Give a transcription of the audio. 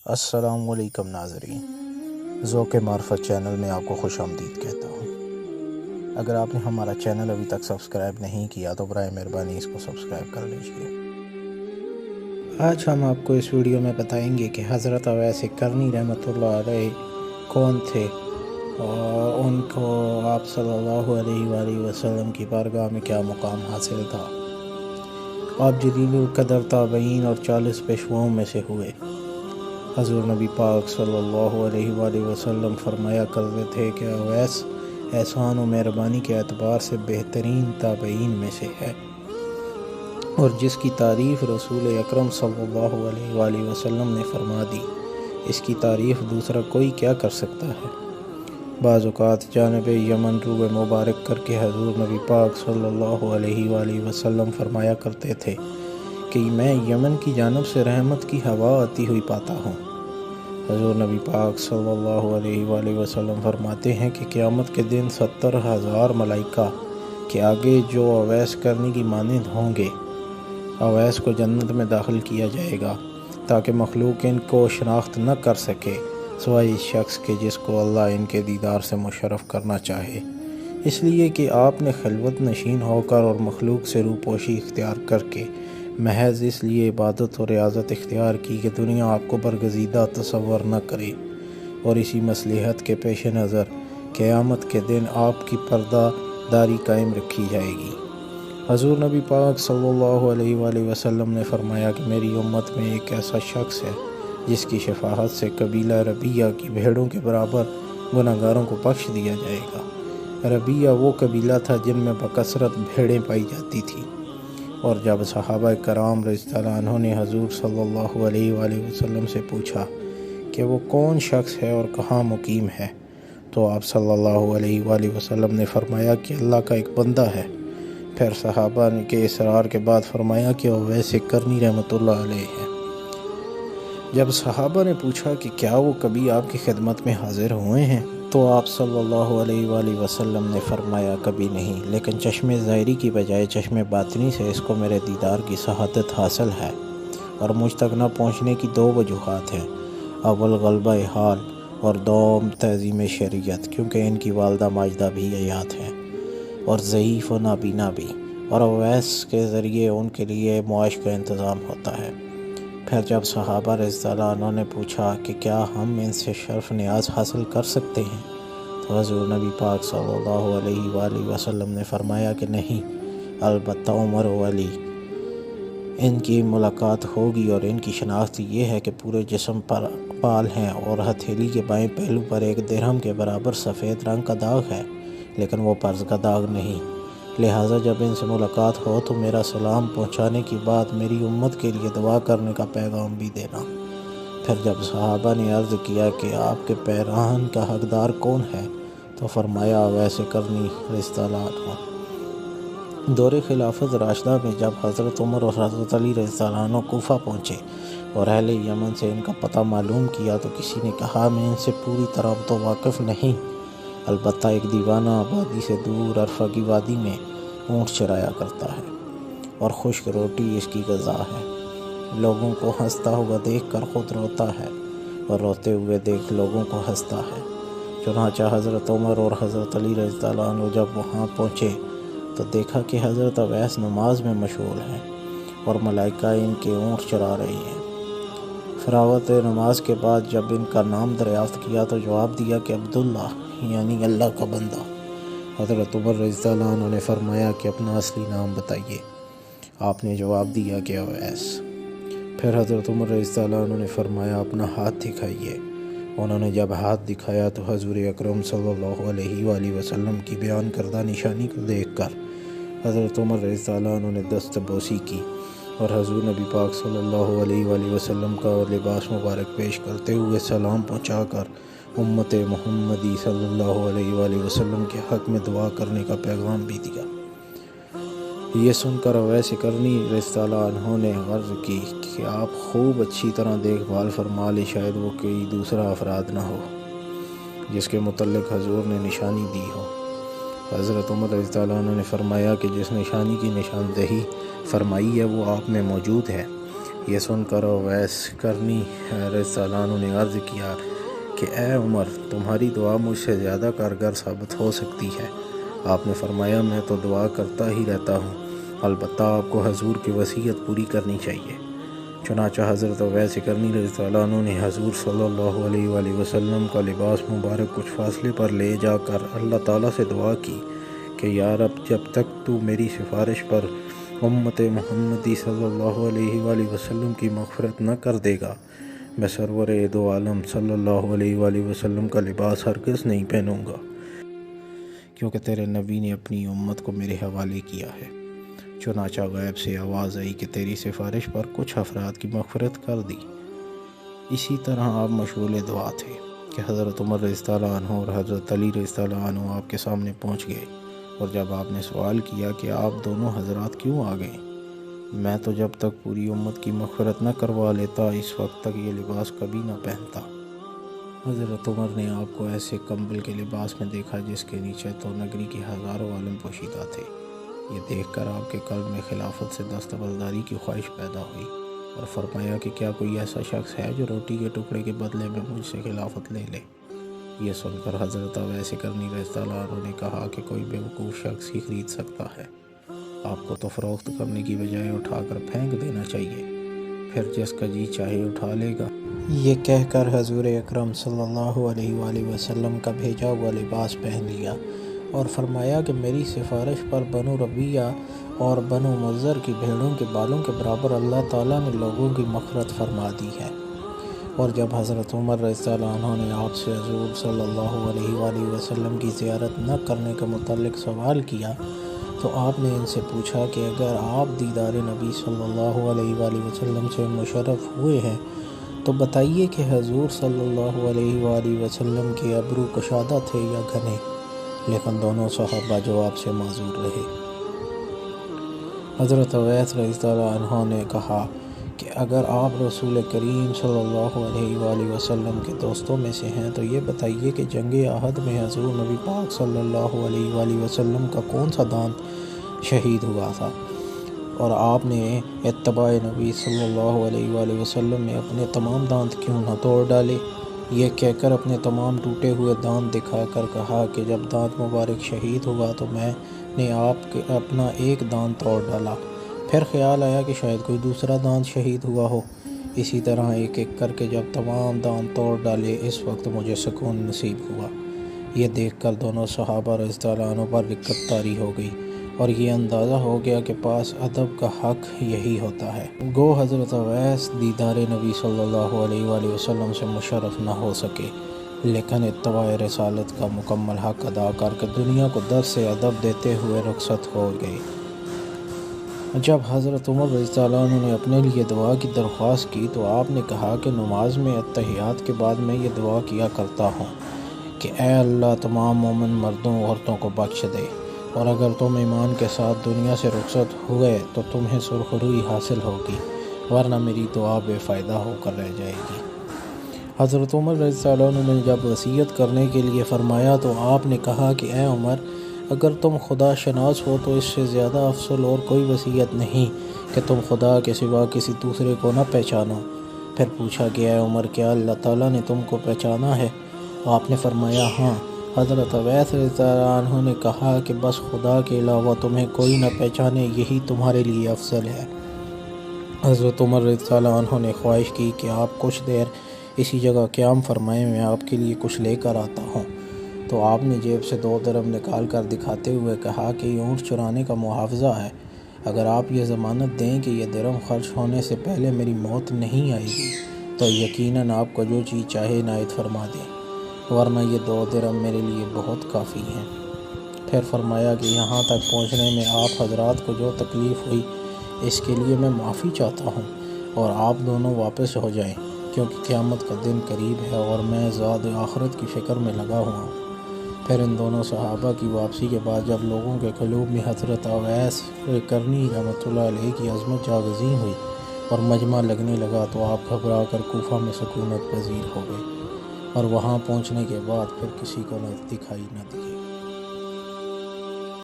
السلام علیکم ناظرین، ذوق معرفت چینل میں آپ کو خوش آمدید کہتا ہوں۔ اگر آپ نے ہمارا چینل ابھی تک سبسکرائب نہیں کیا تو برائے مہربانی اس کو سبسکرائب کر لیجیے۔ آج ہم آپ کو اس ویڈیو میں بتائیں گے کہ حضرت اویس کرنی رحمۃ اللہ علیہ کون تھے اور ان کو آپ صلی اللہ علیہ وآلہ وسلم کی بارگاہ میں کیا مقام حاصل تھا۔ آپ جلیل القدر تابعین اور 40 پیشواؤں میں سے ہوئے۔ حضور نبی پاک صلی اللہ علیہ وآلہ وسلم فرمایا کرتے تھے کہ اویس احسان و مہربانی کے اعتبار سے بہترین تابعین میں سے ہے، اور جس کی تعریف رسول اکرم صلی اللہ علیہ وآلہ وسلم نے فرما دی، اس کی تعریف دوسرا کوئی کیا کر سکتا ہے۔ بعض اوقات جانب یمن رو مبارک کر کے حضور نبی پاک صلی اللہ علیہ وآلہ وسلم فرمایا کرتے تھے کہ میں یمن کی جانب سے رحمت کی ہوا آتی ہوئی پاتا ہوں۔ حضور نبی پاک صلی اللہ علیہ وآلہ وسلم فرماتے ہیں کہ قیامت کے دن 70,000 ملائکہ کے آگے جو اویس کرنی کی مانند ہوں گے، اویس کو جنت میں داخل کیا جائے گا تاکہ مخلوق ان کو شناخت نہ کر سکے سوائے اس شخص کے جس کو اللہ ان کے دیدار سے مشرف کرنا چاہے، اس لیے کہ آپ نے خلوت نشین ہو کر اور مخلوق سے روپوشی اختیار کر کے محض اس لیے عبادت اور ریاضت اختیار کی کہ دنیا آپ کو برگزیدہ تصور نہ کرے، اور اسی مصلحت کے پیش نظر قیامت کے دن آپ کی پردہ داری قائم رکھی جائے گی۔ حضور نبی پاک صلی اللہ علیہ وآلہ وسلم نے فرمایا کہ میری امت میں ایک ایسا شخص ہے جس کی شفاعت سے قبیلہ ربیہ کی بھیڑوں کے برابر گناہگاروں کو بخش دیا جائے گا۔ ربیہ وہ قبیلہ تھا جن میں بکثرت بھیڑیں پائی جاتی تھیں، اور جب صحابہ کرام رضی اللہ عنہ نے حضور صلی اللہ علیہ وآلہ وسلم سے پوچھا کہ وہ کون شخص ہے اور کہاں مقیم ہے، تو آپ صلی اللہ علیہ وآلہ وسلم نے فرمایا کہ اللہ کا ایک بندہ ہے۔ پھر صحابہ کے اصرار کے بعد فرمایا کہ اویس کرنی رحمۃ اللہ علیہ ہے۔ جب صحابہ نے پوچھا کہ کیا وہ کبھی آپ کی خدمت میں حاضر ہوئے ہیں، تو آپ صلی اللہ علیہ وآلہ وسلم نے فرمایا کبھی نہیں، لیکن چشم ظاہری کی بجائے چشم باطنی سے اس کو میرے دیدار کی شہادت حاصل ہے، اور مجھ تک نہ پہنچنے کی 2 وجوہات ہیں: اول غلبہ حال اور دوم تعظیم شریعت، کیونکہ ان کی والدہ ماجدہ بھی حیات ہیں اور ضعیف و نابینا بھی، اور اویس کے ذریعے ان کے لیے معاش کا انتظام ہوتا ہے۔ پھر جب صحابہ رضی اللہ عنہ نے پوچھا کہ کیا ہم ان سے شرف نیاز حاصل کر سکتے ہیں، تو حضور نبی پاک صلی اللہ علیہ وآلہ وسلم نے فرمایا کہ نہیں، البتہ عمر و علی، ان کی ملاقات ہوگی، اور ان کی شناخت یہ ہے کہ پورے جسم پر بال ہیں اور ہتھیلی کے بائیں پہلو پر 1 درہم کے برابر سفید رنگ کا داغ ہے، لیکن وہ پرز کا داغ نہیں۔ لہٰذا جب ان سے ملاقات ہو تو میرا سلام پہنچانے کی بعد میری امت کے لیے دعا کرنے کا پیغام بھی دینا۔ پھر جب صحابہ نے عرض کیا کہ آپ کے پیراہن کا حقدار کون ہے، تو فرمایا اویس کرنی رضی اللہ عنہ۔ دور خلافت راشدہ میں جب حضرت عمر اور حضرت علی رضی اللہ عنہ کوفہ پہنچے اور اہل یمن سے ان کا پتہ معلوم کیا، تو کسی نے کہا میں ان سے پوری طرح تو واقف نہیں، البتہ ایک دیوانہ آبادی سے دور عرفہ کی وادی میں اونٹ چرایا کرتا ہے، اور خشک روٹی اس کی غذا ہے۔ لوگوں کو ہنستا ہوا دیکھ کر خود روتا ہے، اور روتے ہوئے دیکھ لوگوں کو ہنستا ہے۔ چنانچہ حضرت عمر اور حضرت علی رضی اللہ عنہ جب وہاں پہنچے تو دیکھا کہ حضرت اویس نماز میں مشغول ہیں اور ملائکہ ان کے اونٹ چرا رہی ہیں۔ فراغت نماز کے بعد جب ان کا نام دریافت کیا تو جواب دیا کہ عبداللہ، یعنی اللہ کا بندہ۔ حضرت عمر رضی اللہ عنہ نے فرمایا کہ اپنا اصلی نام بتائیے۔ آپ نے جواب دیا کہ اویس۔ پھر حضرت عمر رضی اللہ عنہ نے فرمایا اپنا ہاتھ دکھائیے۔ انہوں نے جب ہاتھ دکھایا تو حضور اکرم صلی اللہ علیہ وآلہ وسلم کی بیان کردہ نشانی کو دیکھ کر حضرت عمر رضی اللہ عنہ نے دست بوسی کی، اور حضور نبی پاک صلی اللہ علیہ وآلہ وسلم کا لباس مبارک پیش کرتے ہوئے سلام پہنچا کر امت محمدی صلی اللہ علیہ وآلہ وسلم کے حق میں دعا کرنے کا پیغام بھی دیا۔ یہ سن کر اویس کرنی رضی اللہ عنہ نے عرض کی کہ آپ خوب اچھی طرح دیکھ بھال فرما لیں، شاید وہ کوئی دوسرا افراد نہ ہو جس کے متعلق حضور نے نشانی دی ہو۔ حضرت عمر رضی اللہ عنہ نے فرمایا کہ جس نشانی کی نشاندہی فرمائی ہے وہ آپ میں موجود ہے۔ یہ سن کر اویس کرنی رضی اللہ عنہ نے عرض کیا کہ اے عمر، تمہاری دعا مجھ سے زیادہ کارگر ثابت ہو سکتی ہے۔ آپ نے فرمایا میں تو دعا کرتا ہی رہتا ہوں، البتہ آپ کو حضور کی وصیت پوری کرنی چاہیے۔ چنانچہ حضرت اویس کرنی رضی اللہ عنہ نے حضور صلی اللہ علیہ وآلہ وسلم کا لباس مبارک کچھ فاصلے پر لے جا کر اللہ تعالیٰ سے دعا کی کہ یا رب، جب تک تو میری سفارش پر امت محمدی صلی اللہ علیہ وآلہ وسلم کی مغفرت نہ کر دے گا، میں سرور دو عالم صلی اللہ علیہ وآلہ وسلم کا لباس ہرگز نہیں پہنوں گا، کیونکہ تیرے نبی نے اپنی امت کو میرے حوالے کیا ہے۔ چنانچہ غیب سے آواز آئی کہ تیری سفارش پر کچھ افراد کی مغفرت کر دی۔ اسی طرح آپ مشغول دعا تھے کہ حضرت عمر رضی اللہ عنہ اور حضرت علی رضی اللہ عنہ آپ کے سامنے پہنچ گئے، اور جب آپ نے سوال کیا کہ آپ دونوں حضرات کیوں آ گئے؟ میں تو جب تک پوری امت کی مغفرت نہ کروا لیتا اس وقت تک یہ لباس کبھی نہ پہنتا۔ حضرت عمر نے آپ کو ایسے کمبل کے لباس میں دیکھا جس کے نیچے تو نگری کے ہزاروں عالم پوشیدہ تھے۔ یہ دیکھ کر آپ کے قلب میں خلافت سے دستبرداری کی خواہش پیدا ہوئی، اور فرمایا کہ کیا کوئی ایسا شخص ہے جو روٹی کے ٹکڑے کے بدلے میں مجھ سے خلافت لے لے؟ یہ سن کر حضرت اویس کرنی رضی اللہ عنہ نے کہا کہ کوئی بیوقوف شخص ہی خرید سکتا ہے، آپ کو تو فروخت کرنے کی بجائے اٹھا کر پھینک دینا چاہیے، پھر جس کا جی چاہے اٹھا لے گا۔ یہ کہہ کر حضور اکرم صلی اللہ علیہ وآلہ وسلم کا بھیجا ہوا لباس پہن لیا، اور فرمایا کہ میری سفارش پر بنو ربیہ اور بنو مضر کی بھیڑوں کے بالوں کے برابر اللہ تعالیٰ نے لوگوں کی مغفرت فرما دی ہے۔ اور جب حضرت عمر رضی اللہ عنہ نے آپ سے حضور صلی اللہ علیہ وآلہ وسلم کی زیارت نہ کرنے کے متعلق سوال کیا تو آپ نے ان سے پوچھا کہ اگر آپ دیدار نبی صلی اللہ علیہ وآلہ وسلم سے مشرف ہوئے ہیں تو بتائیے کہ حضور صلی اللہ علیہ وآلہ وسلم کے ابرو کشادہ تھے یا گھنے؟ لیکن دونوں صحابہ جواب سے معذور رہے۔ حضرت اویس رضی اللہ عنہ نے کہا کہ اگر آپ رسول کریم صلی اللہ علیہ وآلہ وسلم کے دوستوں میں سے ہیں تو یہ بتائیے کہ جنگ احد میں حضور نبی پاک صلی اللہ علیہ وآلہ وسلم کا کون سا دانت شہید ہوا تھا، اور آپ نے اتباع نبی صلی اللہ علیہ وآلہ وسلم میں اپنے تمام دانت کیوں نہ توڑ ڈالے؟ یہ کہہ کر اپنے تمام ٹوٹے ہوئے دانت دکھا کر کہا کہ جب دانت مبارک شہید ہوا تو میں نے اپنا ایک دانت توڑ ڈالا، پھر خیال آیا کہ شاید کوئی دوسرا دانت شہید ہوا ہو۔ اسی طرح ایک ایک کر کے جب تمام دانت توڑ ڈالے اس وقت مجھے سکون نصیب ہوا۔ یہ دیکھ کر دونوں صحابہ رضی اللہ عنہ پر رقت طاری ہو گئی، اور یہ اندازہ ہو گیا کہ پاس ادب کا حق یہی ہوتا ہے۔ گو حضرت اویس دیدار نبی صلی اللہ علیہ وآلہ وسلم سے مشرف نہ ہو سکے، لیکن اتباع رسالت کا مکمل حق ادا کر کے دنیا کو درس ادب دیتے ہوئے رخصت ہو گئے۔ جب حضرت عمر رضی اللہ عنہ نے اپنے لیے دعا کی درخواست کی تو آپ نے کہا کہ نماز میں اتحیات کے بعد میں یہ دعا کیا کرتا ہوں کہ اے اللہ، تمام مومن مردوں عورتوں کو بخش دے، اور اگر تم ایمان کے ساتھ دنیا سے رخصت ہوئے تو تمہیں سرخروئی حاصل ہوگی، ورنہ میری دعا بے فائدہ ہو کر رہ جائے گی۔ حضرت عمر رضی اللہ عنہ نے جب وصیت کرنے کے لیے فرمایا تو آپ نے کہا کہ اے عمر، اگر تم خدا شناس ہو تو اس سے زیادہ افضل اور کوئی وصیت نہیں کہ تم خدا کے سوا کسی دوسرے کو نہ پہچانو۔ پھر پوچھا کہ اے عمر، کیا اللہ تعالیٰ نے تم کو پہچانا ہے؟ آپ نے فرمایا ہاں۔ حضرت اویس رضی اللہ عنہ نے کہا کہ بس خدا کے علاوہ تمہیں کوئی نہ پہچانے، یہی تمہارے لیے افضل ہے۔ حضرت عمر رضی اللہ عنہ نے خواہش کی کہ آپ کچھ دیر اسی جگہ قیام فرمائیں، میں آپ کے لیے کچھ لے کر آتا ہوں۔ تو آپ نے جیب سے 2 درہم نکال کر دکھاتے ہوئے کہا کہ یہ اونٹ چرانے کا محافظہ ہے، اگر آپ یہ ضمانت دیں کہ یہ درہم خرچ ہونے سے پہلے میری موت نہیں آئے گی تو یقیناً آپ کو جو چیز چاہے عنایت فرما دیں، ورنہ یہ 2 درہم میرے لیے بہت کافی ہیں۔ پھر فرمایا کہ یہاں تک پہنچنے میں آپ حضرات کو جو تکلیف ہوئی اس کے لیے میں معافی چاہتا ہوں، اور آپ دونوں واپس ہو جائیں کیونکہ قیامت کا دن قریب ہے اور میں ذات آخرت کی فکر میں لگا ہوا ہوں۔ پھر ان دونوں صحابہ کی واپسی کے بعد جب لوگوں کے قلوب میں حضرت اویس کرنی رحمۃ اللہ علیہ کی عظمت جاگزیں ہوئی اور مجمع لگنے لگا تو آپ گھبرا کر کوفہ میں سکونت پذیر ہو گئے، اور وہاں پہنچنے کے بعد پھر کسی کو دکھائی نہ دی۔